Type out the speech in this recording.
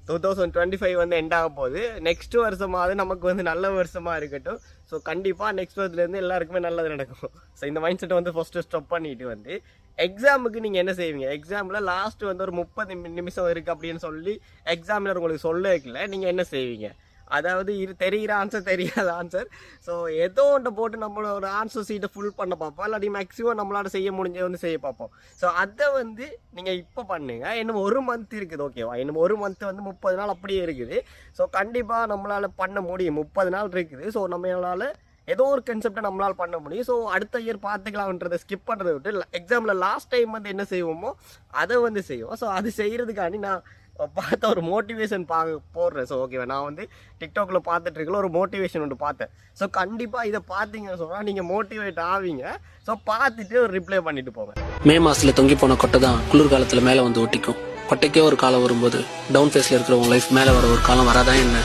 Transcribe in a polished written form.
2025 வந்து எண்ட் ஆக போகுது. நெக்ஸ்ட் வருஷமாவது நமக்கு வந்து நல்ல வருஷமாக இருக்கட்டும். ஸோ கண்டிப்பாக நெக்ஸ்ட் வருஷத்துலேருந்து எல்லாருக்குமே நல்லது நடக்கும். ஸோ இந்த மைண்ட் செட்டை வந்து ஃபஸ்ட்டு ஸ்டாப் பண்ணிட்டு வந்து எக்ஸாமுக்கு நீங்கள் என்ன செய்வீங்க? எக்ஸாமில் லாஸ்ட்டு வந்து ஒரு 30 நிமிஷம் இருக்குது அப்படின்னு சொல்லி எக்ஸாமினர் உங்களுக்கு சொல்ல வைக்கல, நீங்கள் என்ன செய்வீங்க? அதாவது தெரிகிற ஆன்சர் தெரியாத ஆன்சர். ஸோ ஏதோ ஒன்றை போட்டு நம்மளோட ஆன்சர் சீட்டை ஃபுல் பண்ண பார்ப்போம், இல்லாட்டி மேக்ஸிமம் நம்மளால் செய்ய முடிஞ்ச வந்து செய்ய பார்ப்போம். ஸோ அதை வந்து நீங்கள் இப்போ பண்ணுங்க. இன்னும் 1 மந்த் இருக்குது, ஓகேவா? இன்னும் 1 மந்த் வந்து 30 நாள் அப்படியே இருக்குது. ஸோ கண்டிப்பாக நம்மளால் பண்ண முடியும். 30 நாள் இருக்குது. ஸோ நம்மளால் ஏதோ ஒரு கன்செப்டை நம்மளால் பண்ண முடியும். ஸோ அடுத்த இயர் பார்த்துக்கலாம்ன்றதை ஸ்கிப் பண்ணுறதை விட்டு எக்ஸாமில் லாஸ்ட் டைம் வந்து என்ன செய்வோமோ அதை வந்து செய்வோம். ஸோ அது செய்கிறதுக்காண்டி நான் பார்த்த ஒரு மோட்டிவேஷன் போடுறேன். ஸோ ஓகேவா, நான் வந்து டிக்டாக்ல பார்த்துட்டு இருக்கல ஒரு மோட்டிவேஷன் ஒன்று பார்த்தேன். ஸோ கண்டிப்பாக இதை பார்த்தீங்கன்னு சொன்னால் நீங்கள் மோட்டிவேட் ஆவீங்க. ஸோ பார்த்துட்டு ஒரு ரிப்ளை பண்ணிட்டு போங்க. மே மாசத்துல தொங்கி போன கொட்டை தான் குளிர்காலத்துல மேலே வந்து ஒட்டிக்கும். கொட்டைக்கே ஒரு காலம் வரும்போது டவுன் ஃபேஸ்ல இருக்கிற உங்க லைஃப் மேலே வர ஒரு காலம் வராதான் என்ன?